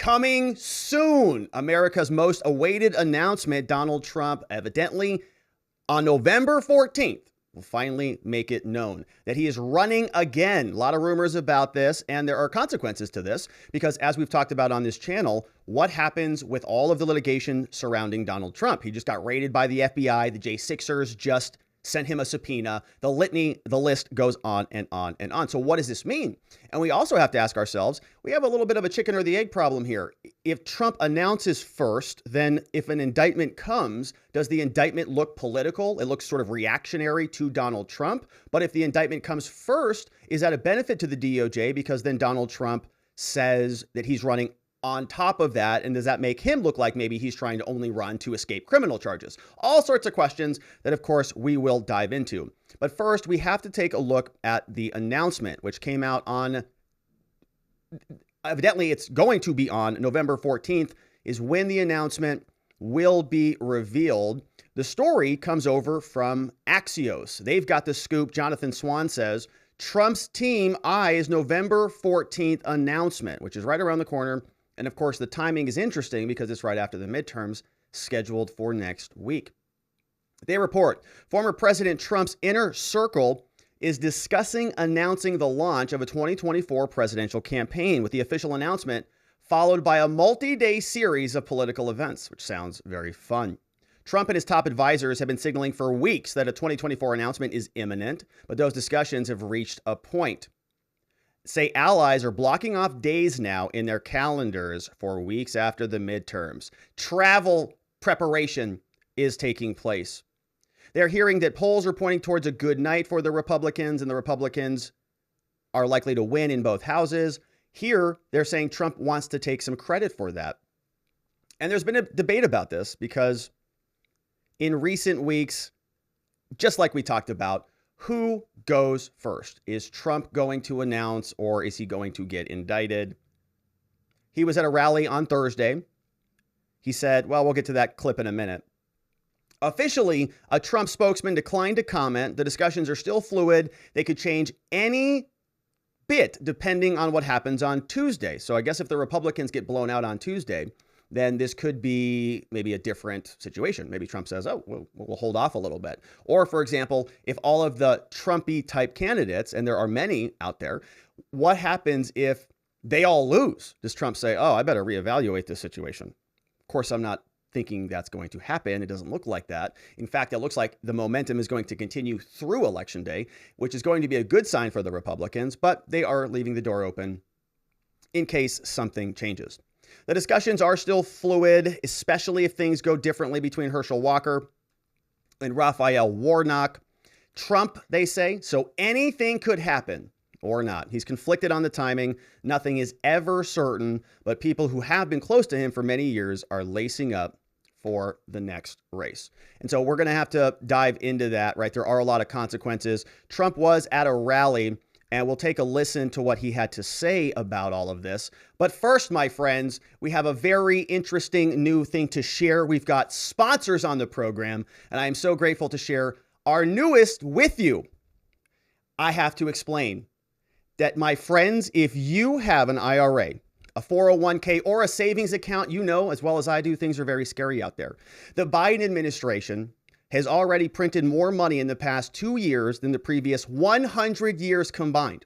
Coming soon, America's most awaited announcement, Donald Trump evidently on November 14th will finally make it known that he is running again. A lot of rumors about this, and there are consequences to this because, as we've talked about on this channel, what happens with all of the litigation surrounding Donald Trump? He just got raided by the FBI. The J6ers just sent him a subpoena. The litany, the list goes on and on and on. So what does this mean? And we also have to ask ourselves, we have a little bit of a chicken or the egg problem here. If Trump announces first, then if an indictment comes, does the indictment look political? It looks sort of reactionary to Donald Trump. But if the indictment comes first, is that a benefit to the DOJ? Because then Donald Trump says that he's running on top of that, and does that make him look like maybe he's trying to only run to escape criminal charges? All sorts of questions that, of course, we will dive into. But first, we have to take a look at the announcement, which came out on, evidently it's going to be on November 14th, is when the announcement will be revealed. The story comes over from Axios. They've got the scoop. Jonathan Swan says, Trump's team eyes November 14th announcement, which is right around the corner. And of course, the timing is interesting because it's right after the midterms scheduled for next week. They report former President Trump's inner circle is discussing announcing the launch of a 2024 presidential campaign, with the official announcement followed by a multi-day series of political events, which sounds very fun. Trump and his top advisors have been signaling for weeks that a 2024 announcement is imminent, but those discussions have reached a point. Say allies are blocking off days now in their calendars for weeks after the midterms. Travel preparation is taking place. They're hearing that polls are pointing towards a good night for the Republicans, and the Republicans are likely to win in both houses. Here, they're saying Trump wants to take some credit for that. And there's been a debate about this because in recent weeks, just like we talked about, who goes first? Is Trump going to announce, or is he going to get indicted? He was at a rally on Thursday. He said, well, we'll get to that clip in a minute. Officially, a Trump spokesman declined to comment. The discussions are still fluid. They could change any bit depending on what happens on Tuesday. So I guess if the Republicans get blown out on Tuesday, then this could be maybe a different situation. Maybe Trump says, oh, we'll hold off a little bit. Or, for example, if all of the Trumpy type candidates, and there are many out there, what happens if they all lose? Does Trump say, oh, I better reevaluate this situation? Of course, I'm not thinking that's going to happen. It doesn't look like that. In fact, it looks like the momentum is going to continue through Election Day, which is going to be a good sign for the Republicans, but they are leaving the door open in case something changes. The discussions are still fluid, especially if things go differently between Herschel Walker and Raphael Warnock. Trump, they say, so anything could happen or not. He's conflicted on the timing. Nothing is ever certain, but people who have been close to him for many years are lacing up for the next race. And so we're going to have to dive into that, right? There are a lot of consequences. Trump was at a rally, and we'll take a listen to what he had to say about all of this. But first, my friends, we have a very interesting new thing to share. We've got sponsors on the program, and I am so grateful to share our newest with you. I have to explain that, my friends, if you have an IRA, a 401k, or a savings account, you know as well as I do, things are very scary out there. The Biden administration has already printed more money in the past 2 years than the previous 100 years combined.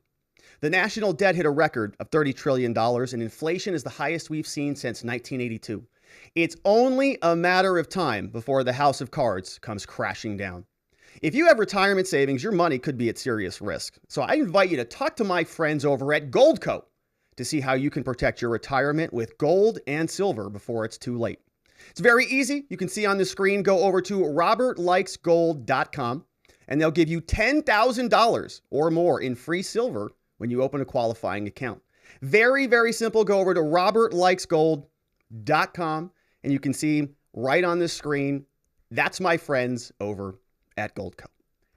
The national debt hit a record of $30 trillion, and inflation is the highest we've seen since 1982. It's only a matter of time before the house of cards comes crashing down. If you have retirement savings, your money could be at serious risk. So I invite you to talk to my friends over at Goldco to see how you can protect your retirement with gold and silver before it's too late. It's very easy. You can see on the screen, go over to robertlikesgold.com and they'll give you $10,000 or more in free silver when you open a qualifying account. Very, very simple. Go over to robertlikesgold.com and you can see right on the screen, that's my friends over at Goldco.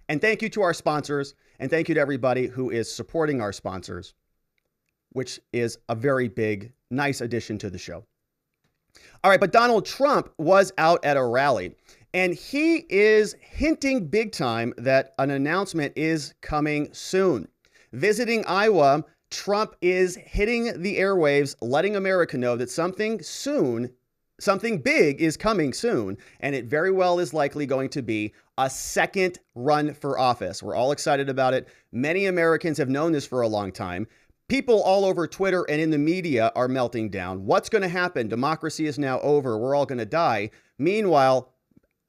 And thank you to our sponsors, and thank you to everybody who is supporting our sponsors, which is a very big, nice addition to the show. All right, but Donald Trump was out at a rally, and he is hinting big time that an announcement is coming soon. Visiting Iowa, Trump is hitting the airwaves, letting America know that something big is coming soon, and it very well is likely going to be a second run for office. We're all excited about it. Many Americans have known this for a long time. People all over Twitter and in the media are melting down. What's going to happen? Democracy is now over. We're all going to die. Meanwhile,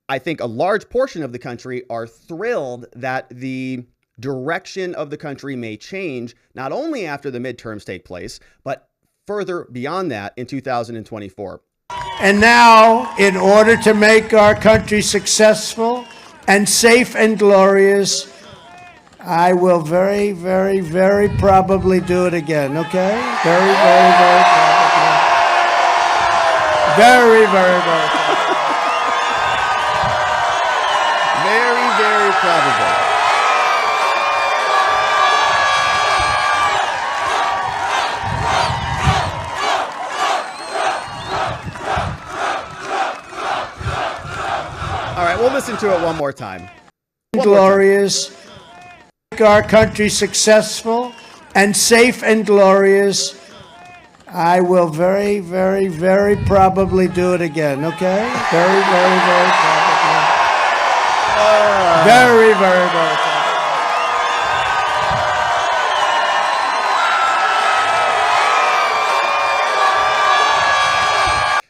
I think a large portion of the country are thrilled that the direction of the country may change, not only after the midterms take place, but further beyond that in 2024. And now, in order to make our country successful and safe and glorious, I will very, very, very probably do it again, okay? Very, very, very probably. Very, very, very probably. Very, very probably. All right, we'll listen to it one more time. Glorious, make our country successful and safe and glorious. I will very, very, very probably do it again, okay? Very, very, very probably. Very, very, very probably.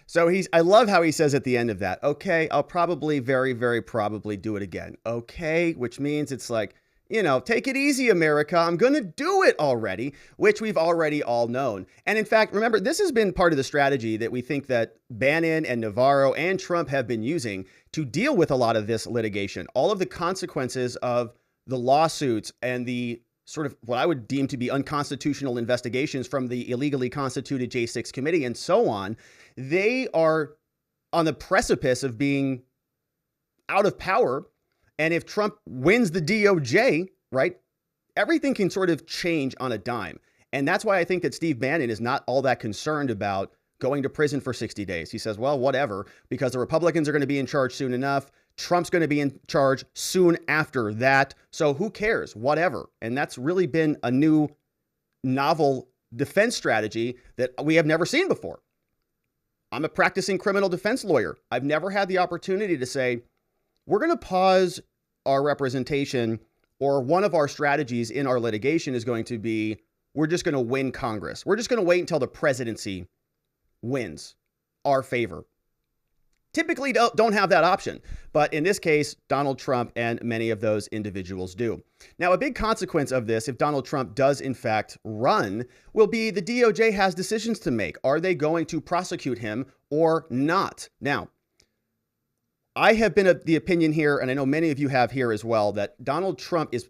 So I love how he says at the end of that, okay, I'll probably very, very probably do it again. Okay, which means it's like, take it easy, America. I'm going to do it already, which we've already all known. And in fact, remember, this has been part of the strategy that we think that Bannon and Navarro and Trump have been using to deal with a lot of this litigation. All of the consequences of the lawsuits and the sort of what I would deem to be unconstitutional investigations from the illegally constituted J6 committee and so on, they are on the precipice of being out of power. And if Trump wins the DOJ, right, everything can sort of change on a dime. And that's why I think that Steve Bannon is not all that concerned about going to prison for 60 days. He says, well, whatever, because the Republicans are going to be in charge soon enough. Trump's going to be in charge soon after that. So who cares? Whatever. And that's really been a new novel defense strategy that we have never seen before. I'm a practicing criminal defense lawyer. I've never had the opportunity to say, we're going to pause our representation, or one of our strategies in our litigation is going to be, we're just going to win Congress. We're just going to wait until the presidency wins our favor. Typically don't have that option. But in this case, Donald Trump and many of those individuals do. Now, a big consequence of this, if Donald Trump does in fact run, will be the DOJ has decisions to make. Are they going to prosecute him or not? Now, I have been of the opinion here, and I know many of you have here as well, that Donald Trump is,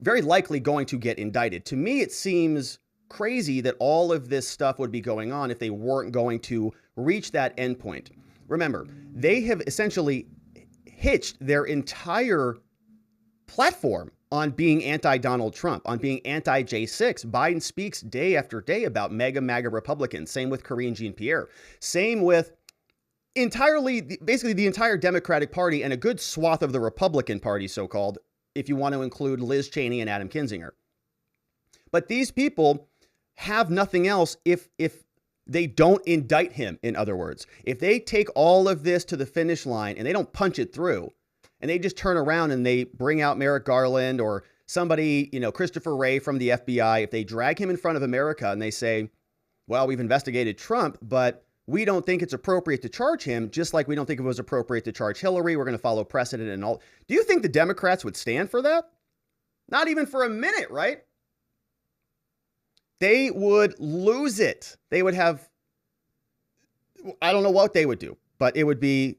very likely going to get indicted. To me, it seems crazy that all of this stuff would be going on if they weren't going to reach that endpoint. Remember, they have essentially hitched their entire platform on being anti-Donald Trump, on being anti-J6. Biden speaks day after day about MAGA Republicans. Same with Karine Jean-Pierre. Same with basically the entire Democratic Party and a good swath of the Republican Party, so-called, if you want to include Liz Cheney and Adam Kinzinger. But these people have nothing else if they don't indict him, in other words. If they take all of this to the finish line and they don't punch it through, and they just turn around and they bring out Merrick Garland or somebody, Christopher Wray from the FBI, if they drag him in front of America and they say, well, we've investigated Trump, but we don't think it's appropriate to charge him, just like we don't think it was appropriate to charge Hillary. We're going to follow precedent and all. Do you think the Democrats would stand for that? Not even for a minute, right? They would lose it. They would have, I don't know what they would do, but it would be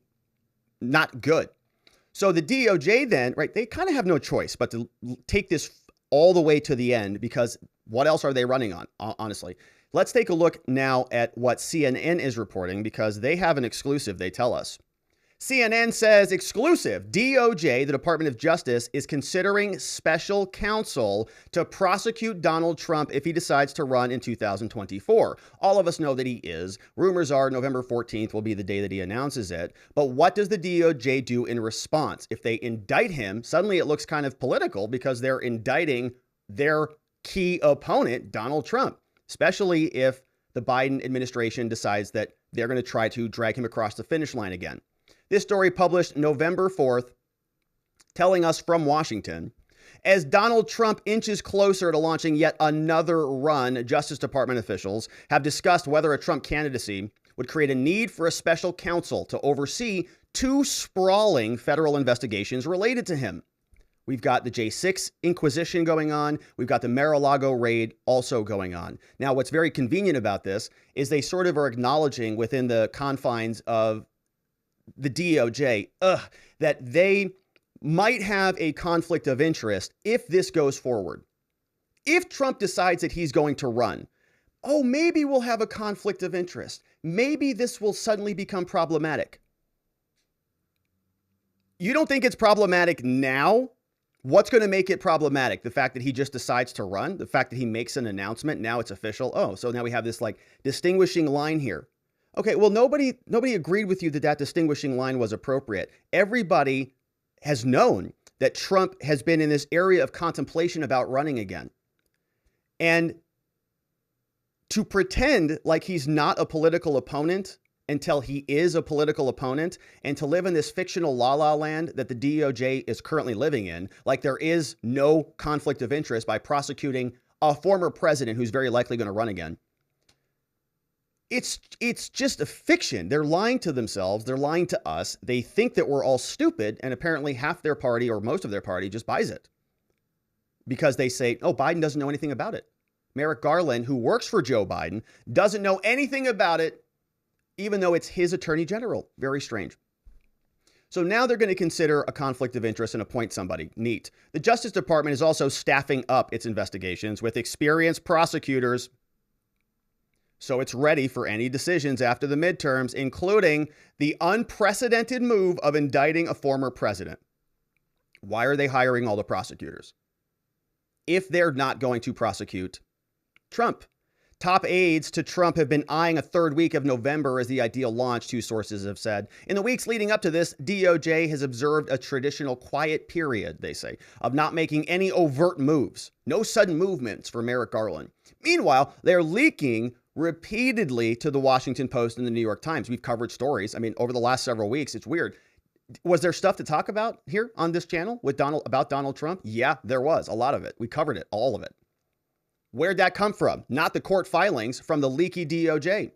not good. So the DOJ then, right, they kind of have no choice but to take this all the way to the end, because what else are they running on, honestly? Let's take a look now at what CNN is reporting, because they have an exclusive, they tell us. CNN says, exclusive, DOJ, the Department of Justice, is considering special counsel to prosecute Donald Trump if he decides to run in 2024. All of us know that he is. Rumors are November 14th will be the day that he announces it. But what does the DOJ do in response? If they indict him, suddenly it looks kind of political, because they're indicting their key opponent, Donald Trump, especially if the Biden administration decides that they're going to try to drag him across the finish line again. This story published November 4th, telling us from Washington, as Donald Trump inches closer to launching yet another run, Justice Department officials have discussed whether a Trump candidacy would create a need for a special counsel to oversee two sprawling federal investigations related to him. We've got the J6 Inquisition going on. We've got the Mar-a-Lago raid also going on. Now, what's very convenient about this is they sort of are acknowledging within the confines of the DOJ that they might have a conflict of interest if this goes forward. If Trump decides that he's going to run, maybe we'll have a conflict of interest. Maybe this will suddenly become problematic. You don't think it's problematic now? What's going to make it problematic? The fact that he just decides to run? The fact that he makes an announcement? Now it's official? So now we have this like distinguishing line here. Okay, well, nobody agreed with you that distinguishing line was appropriate. Everybody has known that Trump has been in this area of contemplation about running again. And to pretend like he's not a political opponent until he is a political opponent, and to live in this fictional la-la land that the DOJ is currently living in, like there is no conflict of interest by prosecuting a former president who's very likely going to run again. It's just a fiction. They're lying to themselves. They're lying to us. They think that we're all stupid, and apparently half their party or most of their party just buys it because they say, Biden doesn't know anything about it. Merrick Garland, who works for Joe Biden, doesn't know anything about it, even though it's his attorney general. Very strange. So now they're going to consider a conflict of interest and appoint somebody. Neat. The Justice Department is also staffing up its investigations with experienced prosecutors, so it's ready for any decisions after the midterms, including the unprecedented move of indicting a former president. Why are they hiring all the prosecutors if they're not going to prosecute Trump? Top aides to Trump have been eyeing a third week of November as the ideal launch, two sources have said. In the weeks leading up to this, DOJ has observed a traditional quiet period, they say, of not making any overt moves. No sudden movements for Merrick Garland. Meanwhile, they're leaking repeatedly to the Washington Post and the New York Times. We've covered stories. Over the last several weeks, it's weird. Was there stuff to talk about here on this channel with about Donald Trump? Yeah, there was a lot of it. We covered it, all of it. Where'd that come from? Not the court filings, from the leaky DOJ.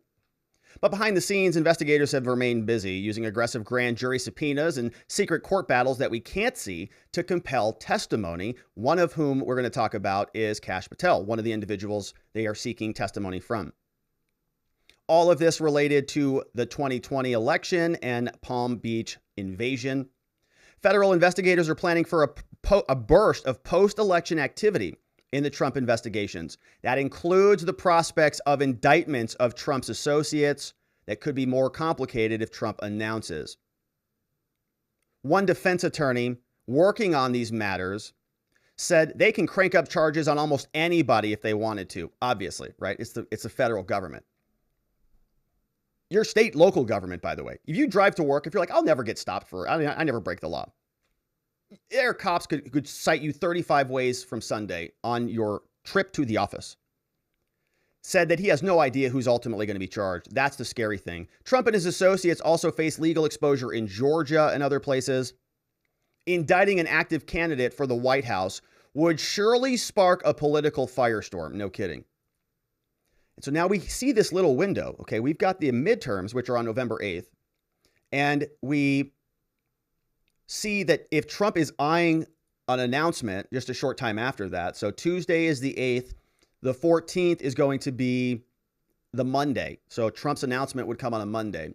But behind the scenes, investigators have remained busy using aggressive grand jury subpoenas and secret court battles that we can't see to compel testimony, one of whom we're going to talk about is Kash Patel, one of the individuals they are seeking testimony from. All of this related to the 2020 election and Palm Beach invasion. Federal investigators are planning for a burst of post-election activity in the Trump investigations. That includes the prospects of indictments of Trump's associates that could be more complicated if Trump announces. One defense attorney working on these matters said they can crank up charges on almost anybody if they wanted to, obviously, right? It's the federal government. Your state, local government, by the way. If you drive to work, if you're like, I'll never get stopped I never break the law. Air cops could cite you 35 ways from Sunday on your trip to the office. Said that he has no idea who's ultimately going to be charged. That's the scary thing. Trump and his associates also face legal exposure in Georgia and other places. Indicting an active candidate for the White House would surely spark a political firestorm. No kidding. And so now we see this little window. Okay, we've got the midterms, which are on November 8th. And we see that if Trump is eyeing an announcement just a short time after that, so Tuesday is the 8th, the 14th is going to be the Monday. So Trump's announcement would come on a Monday.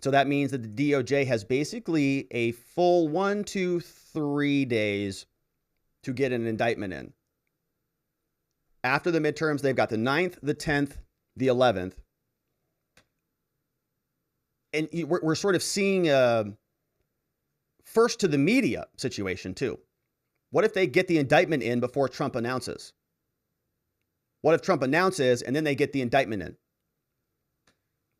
So that means that the DOJ has basically a full 1, 2, 3 days to get an indictment in. After the midterms, they've got the 9th, the 10th, the 11th. And we're sort of seeing a first to the media situation too. What if they get the indictment in before Trump announces? What if Trump announces and then they get the indictment in?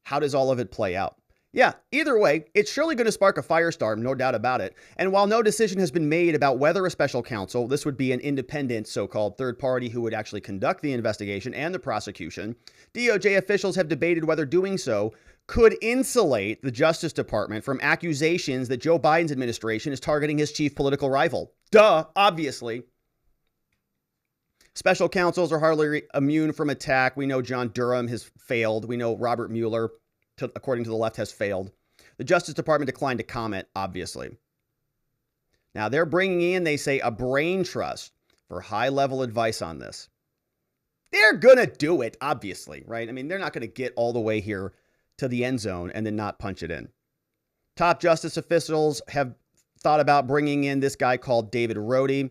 How does all of it play out? Yeah, either way, it's surely going to spark a firestorm, no doubt about it. And while no decision has been made about whether a special counsel, this would be an independent so-called third party who would actually conduct the investigation and the prosecution, DOJ officials have debated whether doing so could insulate the Justice Department from accusations that Joe Biden's administration is targeting his chief political rival. Duh, obviously. Special counsels are hardly immune from attack. We know John Durham has failed. We know Robert Mueller, according to the left, has failed. The Justice Department declined to comment, obviously. Now, they're bringing in, they say, a brain trust for high-level advice on this. They're going to do it, obviously, right? I mean, they're not going to get all the way here to the end zone and then not punch it in. Top justice officials have thought about bringing in this guy called David Rhodey.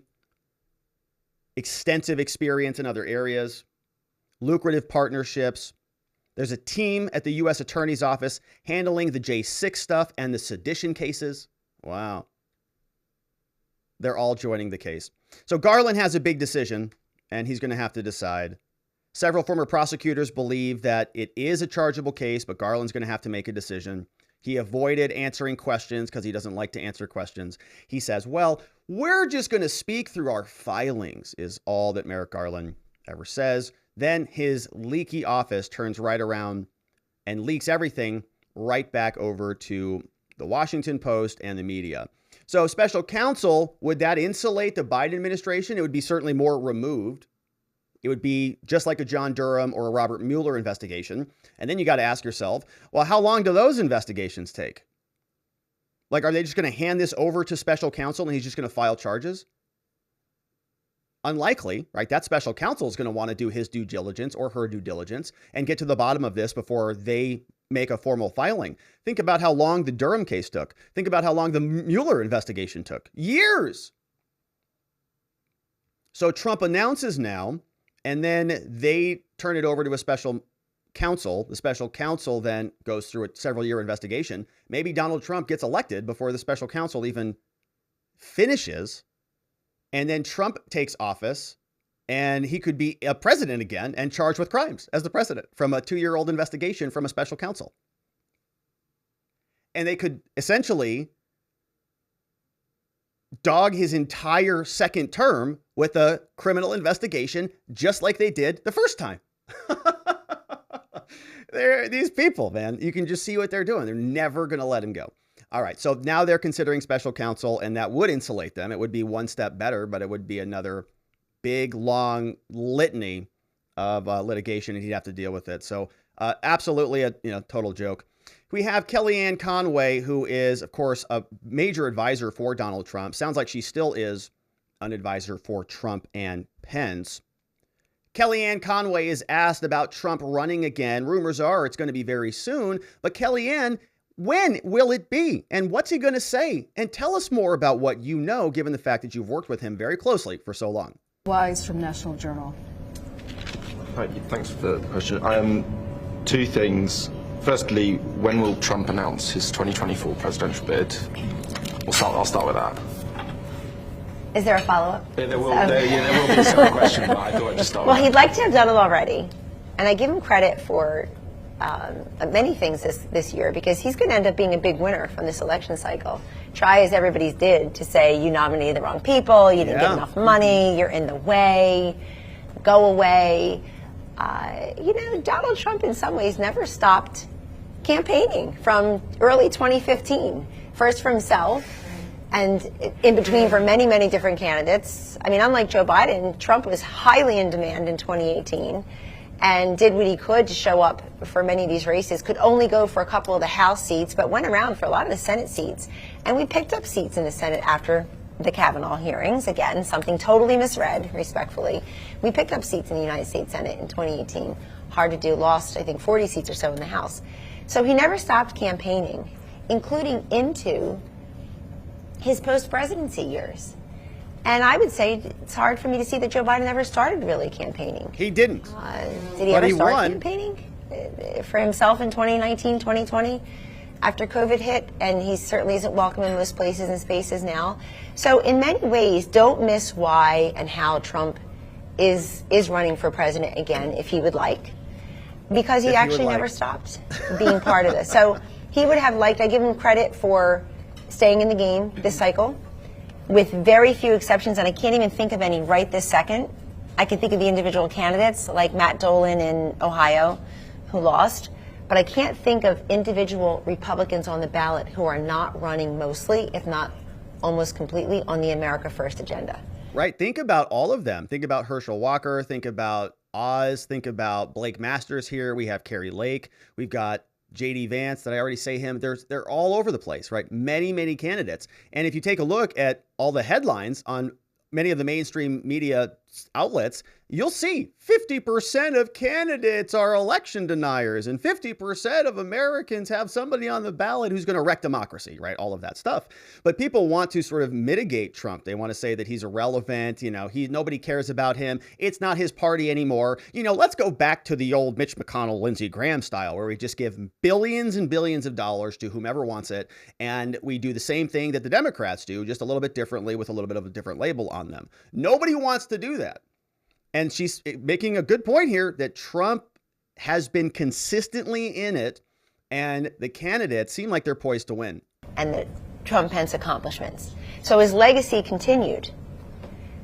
Extensive experience in other areas, lucrative partnerships. There's a team at the U.S. Attorney's Office handling the J6 stuff and the sedition cases. Wow. They're all joining the case. So Garland has a big decision, and he's going to have to decide. Several former prosecutors believe that it is a chargeable case, but Garland's going to have to make a decision. He avoided answering questions because he doesn't like to answer questions. He says, well, we're just going to speak through our filings, is all that Merrick Garland ever says. Then his leaky office turns right around and leaks everything right back over to the Washington Post and the media. So special counsel, would that insulate the Biden administration? It would be certainly more removed. It would be just like a John Durham or a Robert Mueller investigation. And then you got to ask yourself, well, how long do those investigations take? Like, are they just going to hand this over to special counsel and he's just going to file charges? Unlikely, right? That special counsel is going to want to do his due diligence or her due diligence and get to the bottom of this before they make a formal filing. Think about how long the Durham case took. Think about how long the Mueller investigation took. Years. So Trump announces now, and then they turn it over to a special counsel. The special counsel then goes through a several-year investigation. Maybe Donald Trump gets elected before the special counsel even finishes. And then Trump takes office, and he could be a president again and charged with crimes as the president from a 2-year-old investigation from a special counsel. And they could essentially dog his entire second term with a criminal investigation, just like they did the first time. These people, man, you can just see what they're doing. They're never going to let him go. All right. So now they're considering special counsel, and that would insulate them. It would be one step better, but it would be another big, long litany of litigation, and he'd have to deal with it. So absolutely a total joke. We have KellyAnne Conway, who is, of course, a major advisor for Donald Trump. Sounds like she still is an advisor for Trump and Pence. KellyAnne Conway is asked about Trump running again. Rumors are it's going to be very soon. But KellyAnne, when will it be? And what's he going to say? And tell us more about what you know, given the fact that you've worked with him very closely for so long. Wise from National Journal. Right, thanks for the question. Two things. Firstly, when will Trump announce his 2024 presidential bid? I'll start with that. Is there a follow-up? Yeah, there will be a second question, but I thought I'd just start with Well, he'd like to have done it already. And I give him credit for many things this year, because he's going to end up being a big winner from this election cycle. Try as everybody's did to say you nominated the wrong people, you didn't get enough money, you're in the way, go away. Donald Trump in some ways never stopped campaigning from early 2015. First for himself, and in between for many, many different candidates. I mean, unlike Joe Biden, Trump was highly in demand in 2018 and did what he could to show up for many of these races, could only go for a couple of the House seats, but went around for a lot of the Senate seats. And we picked up seats in the Senate after the Kavanaugh hearings. Again, something totally misread, respectfully. We picked up seats in the United States Senate in 2018. Hard to do, lost, I think, 40 seats or so in the House. So he never stopped campaigning, including into his post-presidency years. And I would say it's hard for me to see that Joe Biden ever started really campaigning. He didn't. Did he ever start campaigning for himself in 2019, 2020, after COVID hit? And he certainly isn't welcome in most places and spaces now. So in many ways, don't miss why and how Trump is running for president again, if he would like, because he actually never stopped being part of this. So He would have liked, I give him credit for staying in the game this cycle, with very few exceptions, and I can't even think of any right this second. I can think of the individual candidates, like Matt Dolan in Ohio, who lost, but I can't think of individual Republicans on the ballot who are not running mostly, if not almost completely, on the America First agenda. Right. Think about all of them. Think about Herschel Walker. Think about Oz. Think about Blake Masters here. We have Carrie Lake. We've got J.D. Vance. Did I already say him? They're all over the place, right? Many, many candidates. And if you take a look at all the headlines on many of the mainstream media outlets, you'll see 50% of candidates are election deniers and 50% of Americans have somebody on the ballot who's going to wreck democracy, right? All of that stuff. But people want to sort of mitigate Trump. They want to say that he's irrelevant. Nobody cares about him. It's not his party anymore. Let's go back to the old Mitch McConnell, Lindsey Graham style, where we just give billions and billions of dollars to whomever wants it. And we do the same thing that the Democrats do, just a little bit differently with a little bit of a different label on them. Nobody wants to do that. And she's making a good point here that Trump has been consistently in it, and the candidates seem like they're poised to win. And the Trump-Pence accomplishments. So his legacy continued.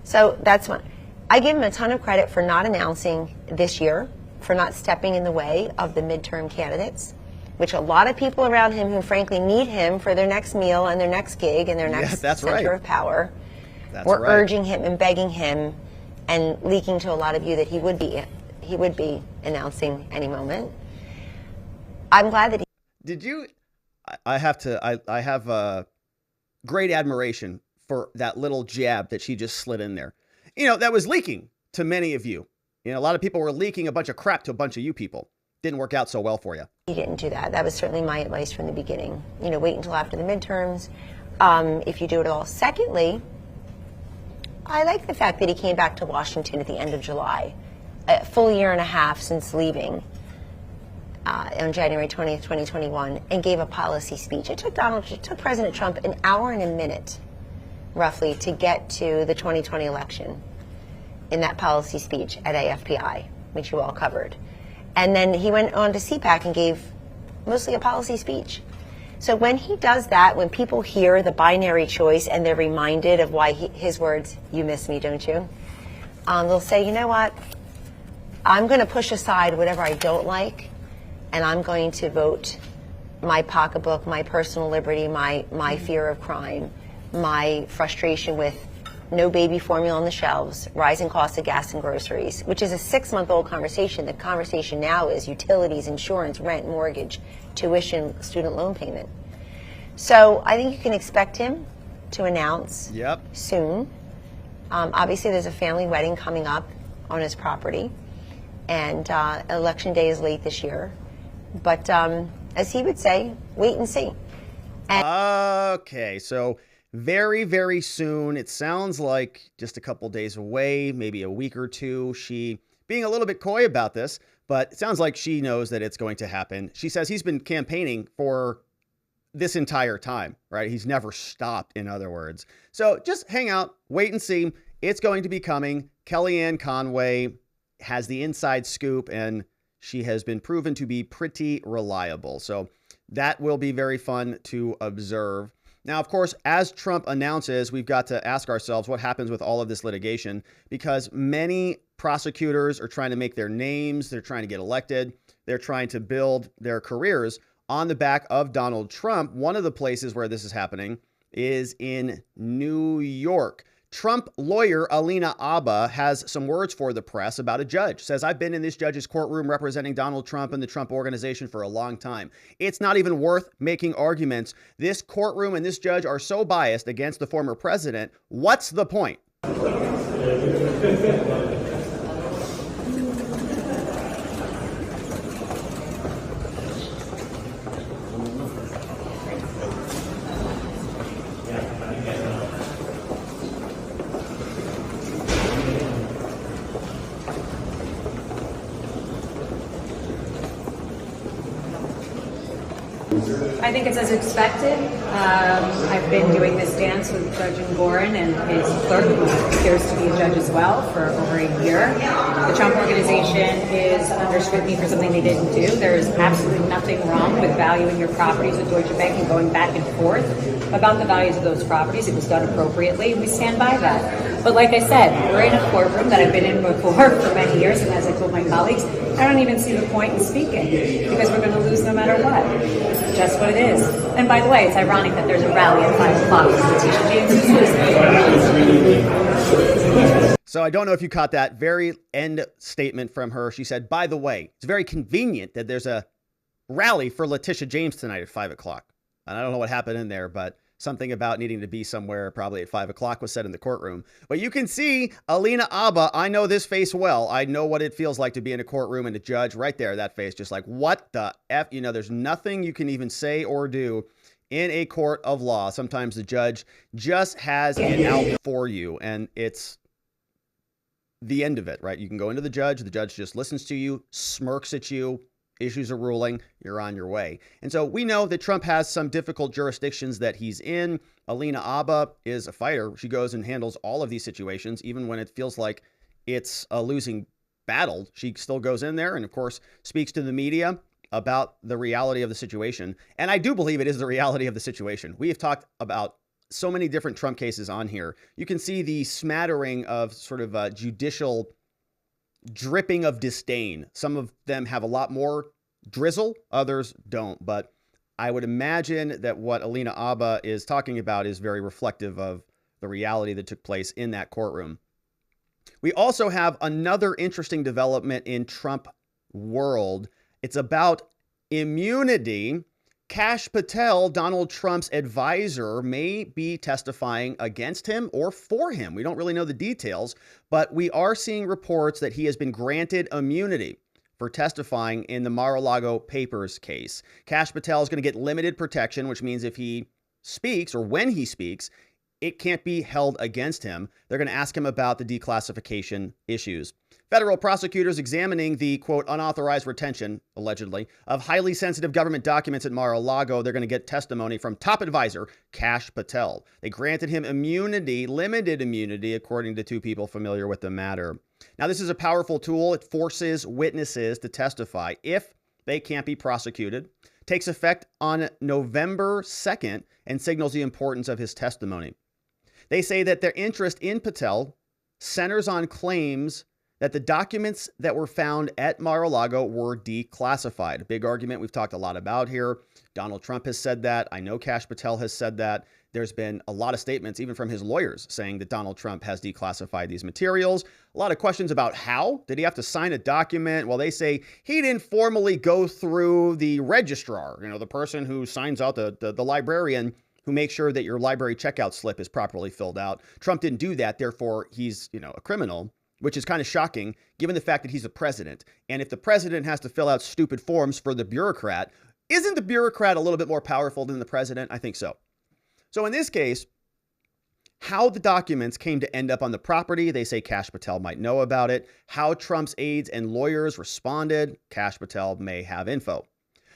So that's one. I give him a ton of credit for not announcing this year, for not stepping in the way of the midterm candidates, which a lot of people around him who frankly need him for their next meal and their next gig and their next center of power were urging him and begging him and leaking to a lot of you that he would be announcing any moment. I'm glad that he did. I have a great admiration for that little jab that she just slid in there. That was leaking to many of you. A lot of people were leaking a bunch of crap to a bunch of you people. Didn't work out so well for you. He didn't do that. That was certainly my advice from the beginning. Wait until after the midterms, if you do it all. Secondly, I like the fact that he came back to Washington at the end of July, a full year and a half since leaving on January 20th, 2021, and gave a policy speech. It took President Trump an hour and a minute, roughly, to get to the 2020 election in that policy speech at AFPI, which you all covered. And then he went on to CPAC and gave mostly a policy speech. So when he does that, when people hear the binary choice and they're reminded of why his words, "You miss me, don't you?" They'll say, you know what? I'm going to push aside whatever I don't like, and I'm going to vote my pocketbook, my personal liberty, my fear of crime, my frustration with no baby formula on the shelves, rising costs of gas and groceries, which is a 6-month-old conversation. The conversation now is utilities, insurance, rent, mortgage, tuition, student loan payment. So I think you can expect him to announce soon. Obviously, there's a family wedding coming up on his property, and election day is late this year. But as he would say, wait and see. Okay, so very, very soon. It sounds like just a couple days away, maybe a week or two. She being a little bit coy about this, but it sounds like she knows that it's going to happen. She says he's been campaigning for this entire time, right? He's never stopped, in other words. So just hang out, wait and see. It's going to be coming. KellyAnne Conway has the inside scoop, and she has been proven to be pretty reliable. So that will be very fun to observe. Now, of course, as Trump announces, we've got to ask ourselves what happens with all of this litigation, because many prosecutors are trying to make their names. They're trying to get elected. They're trying to build their careers on the back of Donald Trump. One of the places where this is happening is in New York. Trump lawyer Alina has some words for the press about a judge. Says, I've been in this judge's courtroom representing Donald Trump and the Trump organization for a long time. It's not even worth making arguments. This courtroom and this judge are so biased against the former president. What's the point? I think it's as expected. I've been doing this dance with Judge Gorin and his clerk, who appears to be a judge as well, for over a year. The Trump Organization is under scrutiny for something they didn't do. There is absolutely nothing wrong with valuing your properties with Deutsche Bank and going back and forth about the values of those properties. It was done appropriately. We stand by that. But like I said, we're in a courtroom that I've been in before for many years, and as I told my colleagues, I don't even see the point in speaking because we're going to lose no matter what. It's just what it is. And by the way, it's ironic that there's a rally at 5 o'clock for Tishy James. So I don't know if you caught that very end statement from her. She said, by the way, it's very convenient that there's a rally for Letitia James tonight at 5 o'clock. And I don't know what happened in there, but something about needing to be somewhere probably at 5 o'clock was said in the courtroom. But you can see Alina Habba. I know this face well. I know what it feels like to be in a courtroom and a judge right there. That face, just like, what the F? You know, there's nothing you can even say or do in a court of law. Sometimes the judge just has it out for you, and it's the end of it, right? You can go into the judge just listens to you, smirks at you, issues a ruling, you're on your way. And so we know that Trump has some difficult jurisdictions that he's in. Alina Habba is a fighter. She goes and handles all of these situations, even when it feels like it's a losing battle. She still goes in there and, of course, speaks to the media about the reality of the situation. And I do believe it is the reality of the situation. We have talked about so many different Trump cases on here. You can see the smattering of sort of judicial dripping of disdain. Some of them have a lot more drizzle, others don't. But I would imagine that what Alina Habba is talking about is very reflective of the reality that took place in that courtroom. We also have another interesting development in Trump world. It's about immunity. Kash Patel, Donald Trump's advisor, may be testifying against him or for him. We don't really know the details, but we are seeing reports that he has been granted immunity for testifying in the Mar-a-Lago Papers case. Kash Patel is going to get limited protection, which means if he speaks or when he speaks, it can't be held against him. They're going to ask him about the declassification issues. Federal prosecutors examining the, quote, unauthorized retention, allegedly, of highly sensitive government documents at Mar-a-Lago. They're going to get testimony from top advisor Kash Patel. They granted him immunity, limited immunity, according to two people familiar with the matter. Now, this is a powerful tool. It forces witnesses to testify if they can't be prosecuted. Takes effect on November 2nd and signals the importance of his testimony. They say that their interest in Patel centers on claims that the documents that were found at Mar-a-Lago were declassified. A big argument we've talked a lot about here. Donald Trump has said that. I know Kash Patel has said that. There's been a lot of statements, even from his lawyers, saying that Donald Trump has declassified these materials. A lot of questions about how. Did he have to sign a document? Well, they say he didn't formally go through the registrar, the person who signs out, the librarian who makes sure that your library checkout slip is properly filled out. Trump didn't do that. Therefore, he's, a criminal, which is kind of shocking given the fact that he's a president. And if the president has to fill out stupid forms for the bureaucrat, isn't the bureaucrat a little bit more powerful than the president? I think so. So in this case, how the documents came to end up on the property, they say Kash Patel might know about it. How Trump's aides and lawyers responded, Kash Patel may have info.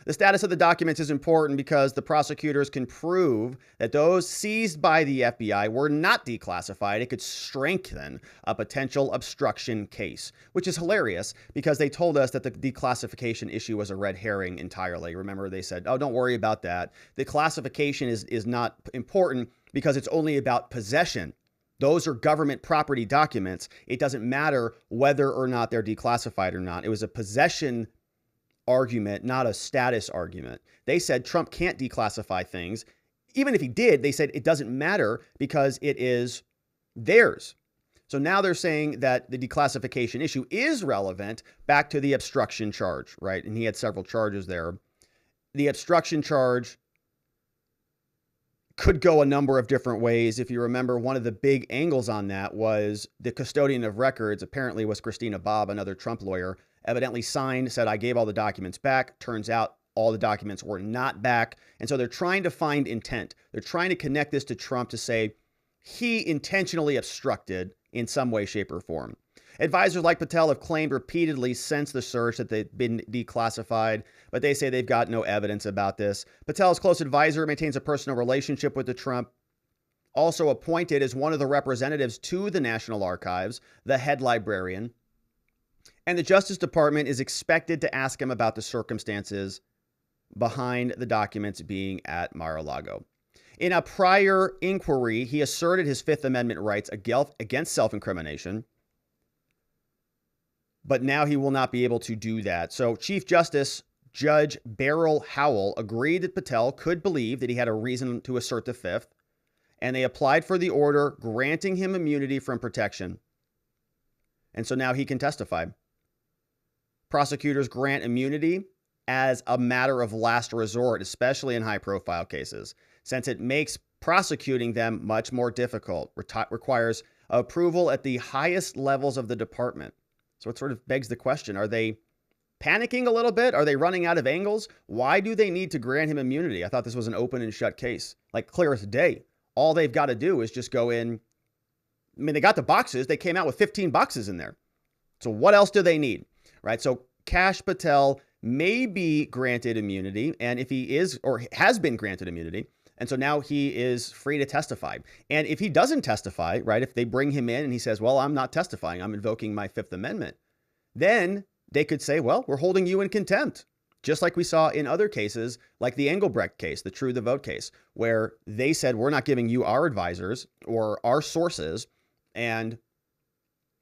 The status of the documents is important because the prosecutors can prove that those seized by the FBI were not declassified. It could strengthen a potential obstruction case, which is hilarious because they told us that the declassification issue was a red herring entirely. Remember, they said, oh, don't worry about that. The classification is not important because it's only about possession. Those are government property documents. It doesn't matter whether or not they're declassified or not. It was a possession argument, not a status argument. They said Trump can't declassify things. Even if he did, they said it doesn't matter because it is theirs. So now they're saying that the declassification issue is relevant back to the obstruction charge, right? And he had several charges there. The obstruction charge could go a number of different ways. If you remember, one of the big angles on that was the custodian of records apparently was Christina Bobb, another Trump lawyer, evidently signed, said, I gave all the documents back. Turns out all the documents were not back. And so they're trying to find intent. They're trying to connect this to Trump to say he intentionally obstructed in some way, shape, or form. Advisors like Patel have claimed repeatedly since the search that they've been declassified, but they say they've got no evidence about this. Patel's close advisor maintains a personal relationship with the Trump, also appointed as one of the representatives to the National Archives, the head librarian. And the Justice Department is expected to ask him about the circumstances behind the documents being at Mar-a-Lago. In a prior inquiry, he asserted his Fifth Amendment rights against self-incrimination, but now he will not be able to do that. So Chief Justice Judge Beryl Howell agreed that Patel could believe that he had a reason to assert the Fifth, and they applied for the order granting him immunity from protection. And so now he can testify. Prosecutors grant immunity as a matter of last resort, especially in high-profile cases, since it makes prosecuting them much more difficult, requires approval at the highest levels of the department. So it sort of begs the question, are they panicking a little bit? Are they running out of angles? Why do they need to grant him immunity? I thought this was an open and shut case, like clear as day. All they've got to do is just go in. I mean, they got the boxes. They came out with 15 boxes in there. So what else do they need, right? So Kash Patel may be granted immunity, and if he is or has been granted immunity, and so now he is free to testify. And if he doesn't testify, right, if they bring him in and he says, well, I'm not testifying, I'm invoking my Fifth Amendment, then they could say, well, we're holding you in contempt. Just like we saw in other cases, like the Engelbrecht case, the True the Vote case, where they said, we're not giving you our advisors or our sources. And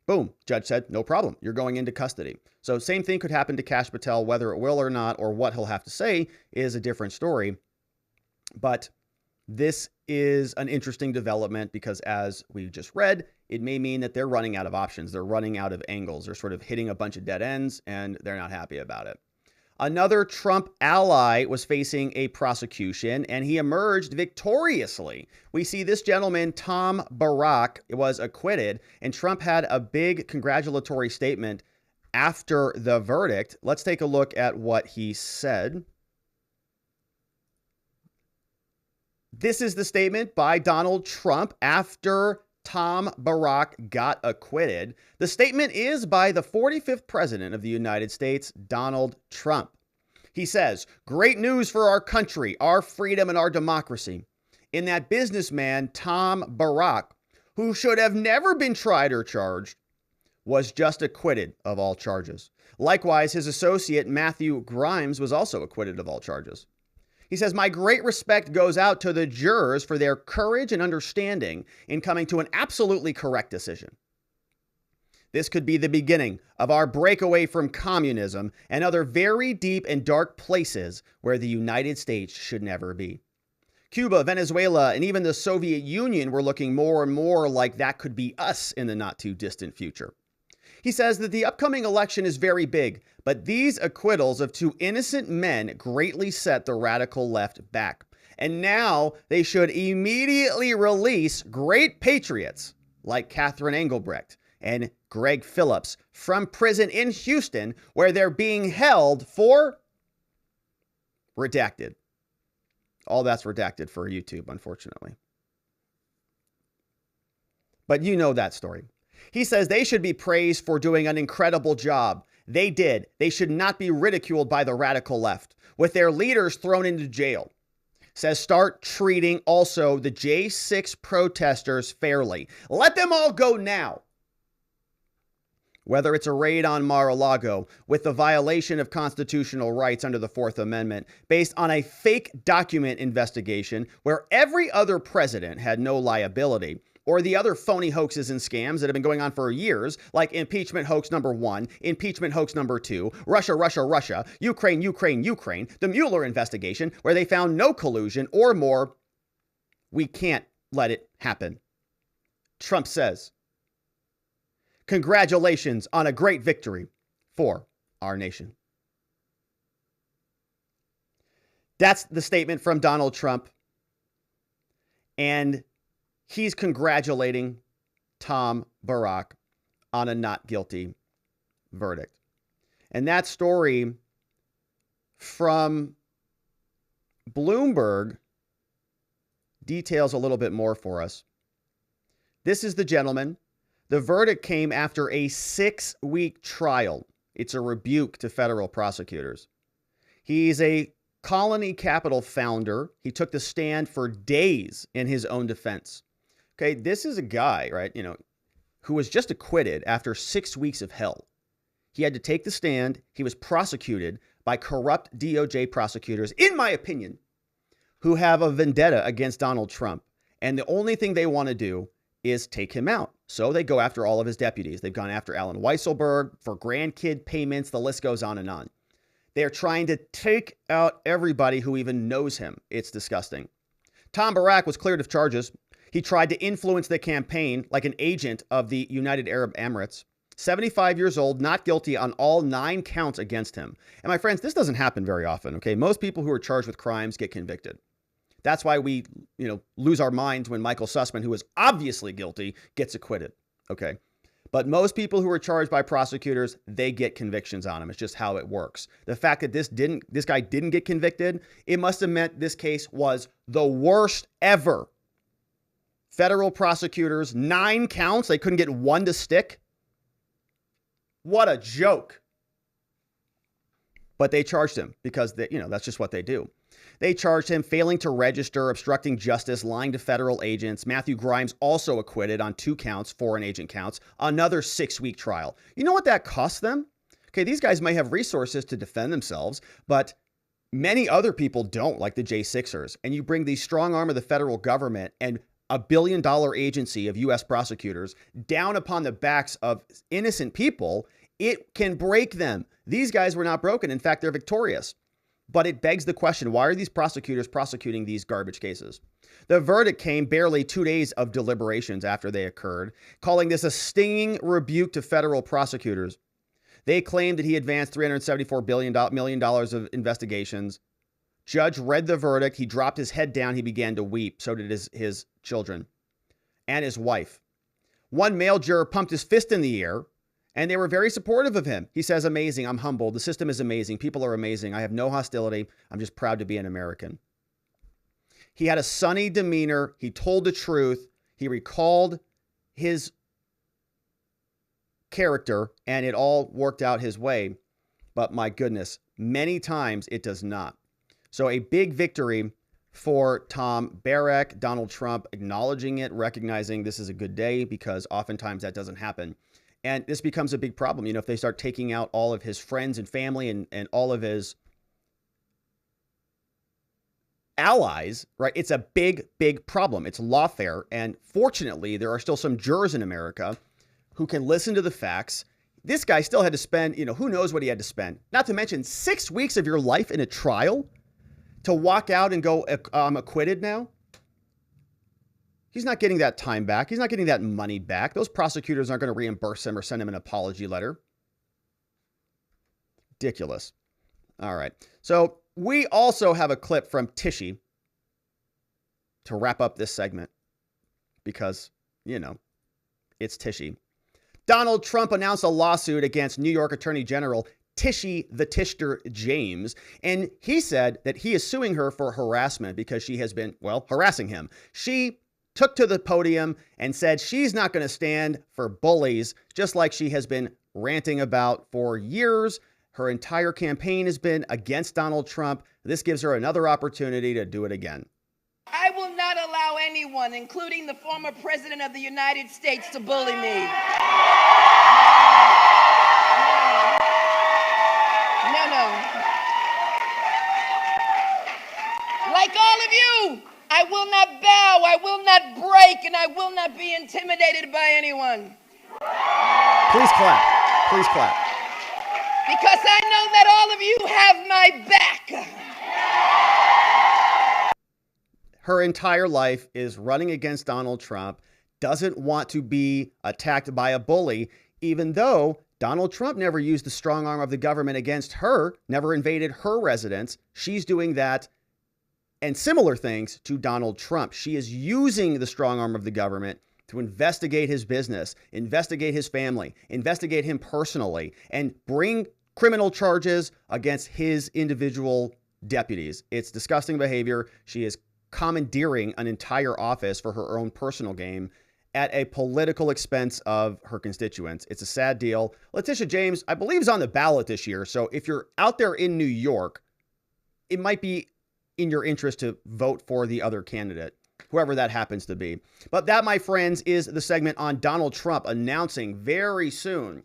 boom, judge said, no problem, you're going into custody. So same thing could happen to Kash Patel, whether it will or not, or what he'll have to say is a different story. But this is an interesting development because, as we just read, it may mean that they're running out of options. They're running out of angles. They're sort of hitting a bunch of dead ends, and they're not happy about it. Another Trump ally was facing a prosecution, and he emerged victoriously. We see this gentleman, Tom Barrack, was acquitted, and Trump had a big congratulatory statement after the verdict. Let's take a look at what he said. This is the statement by Donald Trump after Tom Barrack got acquitted. The statement is by the 45th president of the United States, Donald Trump. He says, "Great news for our country, our freedom, and our democracy. In that businessman, Tom Barrack, who should have never been tried or charged, was just acquitted of all charges. Likewise, his associate, Matthew Grimes, was also acquitted of all charges." He says, "My great respect goes out to the jurors for their courage and understanding in coming to an absolutely correct decision. This could be the beginning of our breakaway from communism and other very deep and dark places where the United States should never be. Cuba, Venezuela, and even the Soviet Union were looking more and more like that could be us in the not too distant future." He says that the upcoming election is very big, but these acquittals of two innocent men greatly set the radical left back. And now they should immediately release great patriots like Catherine Engelbrecht and Greg Phillips from prison in Houston, where they're being held for redacted. All that's redacted for YouTube, unfortunately. But you know that story. He says they should be praised for doing an incredible job. They did. They should not be ridiculed by the radical left, with their leaders thrown into jail. Says start treating also the J6 protesters fairly. Let them all go now. Whether it's a raid on Mar-a-Lago with the violation of constitutional rights under the Fourth Amendment based on a fake document investigation where every other president had no liability, or the other phony hoaxes and scams that have been going on for years, like impeachment hoax number 1, impeachment hoax number 2, Russia, Ukraine, the Mueller investigation, where they found no collusion or more. We can't let it happen. Trump says, "Congratulations on a great victory for our nation." That's the statement from Donald Trump. And he's congratulating Tom Barrack on a not guilty verdict. And that story from Bloomberg details a little bit more for us. This is the gentleman The verdict came after a 6-week trial. It's a rebuke to federal prosecutors. He's a Colony Capital founder. He took the stand for days in his own defense. Okay, this is a guy, right, who was just acquitted after 6 weeks of hell. He had to take the stand. He was prosecuted by corrupt DOJ prosecutors, in my opinion, who have a vendetta against Donald Trump. And the only thing they want to do is take him out. So they go after all of his deputies. They've gone after Alan Weisselberg for grandkid payments. The list goes on and on. They're trying to take out everybody who even knows him. It's disgusting. Tom Barrack was cleared of charges. He tried to influence the campaign like an agent of the United Arab Emirates. 75 years old, not guilty on all 9 counts against him. And my friends, this doesn't happen very often, okay? Most people who are charged with crimes get convicted. That's why we, lose our minds when Michael Sussman, who is obviously guilty, gets acquitted, okay? But most people who are charged by prosecutors, they get convictions on them. It's just how it works. The fact that this guy didn't get convicted, it must have meant this case was the worst ever. Federal prosecutors, 9 counts, they couldn't get 1 to stick. What a joke. But they charged him because that's just what they do. They charged him failing to register, obstructing justice, lying to federal agents. Matthew Grimes also acquitted on 2 counts, foreign agent counts, another 6-week trial. You know what that cost them? Okay, these guys may have resources to defend themselves, but many other people don't, like the J6ers. And you bring the strong arm of the federal government and a $1 billion agency of U.S. prosecutors down upon the backs of innocent people, it can break them. These guys were not broken. In fact, they're victorious. But it begs the question, why are these prosecutors prosecuting these garbage cases? The verdict came barely 2 days of deliberations after they occurred, calling this a stinging rebuke to federal prosecutors. They claimed that he advanced $374 million of investigations. Judge read the verdict. He dropped his head down. He began to weep. So did his children and his wife. One male juror pumped his fist in the air, and they were very supportive of him. He says, amazing. I'm humbled. The system is amazing. People are amazing. I have no hostility. I'm just proud to be an American. He had a sunny demeanor. He told the truth. He recalled his character, and it all worked out his way. But my goodness, many times it does not. So a big victory for Tom Barrack, Donald Trump acknowledging it, recognizing this is a good day, because oftentimes that doesn't happen. And this becomes a big problem. If they start taking out all of his friends and family and all of his allies, right? It's a big, big problem. It's lawfare. And fortunately, there are still some jurors in America who can listen to the facts. This guy still had to spend, who knows what he had to spend. Not to mention 6 weeks of your life in a trial to walk out and go, I'm acquitted now. He's not getting that time back. He's not getting that money back. Those prosecutors aren't going to reimburse him or send him an apology letter. Ridiculous. All right. So we also have a clip from Tishy to wrap up this segment because, it's Tishy. Donald Trump announced a lawsuit against New York Attorney General Tishy the Tishter James, and he said that he is suing her for harassment because she has been, harassing him. She took to the podium and said she's not going to stand for bullies, just like she has been ranting about for years. Her entire campaign has been against Donald Trump. This gives her another opportunity to do it again. I will not allow anyone, including the former president of the United States, to bully me. No. Like all of you, I will not bow, I will not break, and I will not be intimidated by anyone. Please clap. Please clap. Because I know that all of you have my back. Her entire life is running against Donald Trump, doesn't want to be attacked by a bully, even though Donald Trump never used the strong arm of the government against her, never invaded her residence. She's doing that and similar things to Donald Trump. She is using the strong arm of the government to investigate his business, investigate his family, investigate him personally, and bring criminal charges against his individual deputies. It's disgusting behavior. She is commandeering an entire office for her own personal gain. at a political expense of her constituents. It's a sad deal. Letitia James, I believe, is on the ballot this year. So if you're out there in New York, it might be in your interest to vote for the other candidate, whoever that happens to be. But that, my friends, is the segment on Donald Trump announcing very soon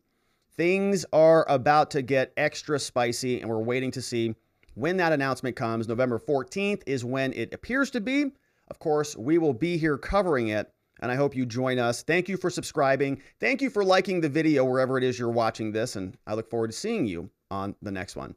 things are about to get extra spicy, and we're waiting to see when that announcement comes. November 14th is when it appears to be. Of course, we will be here covering it, and I hope you join us. Thank you for subscribing. Thank you for liking the video wherever it is you're watching this, and I look forward to seeing you on the next one.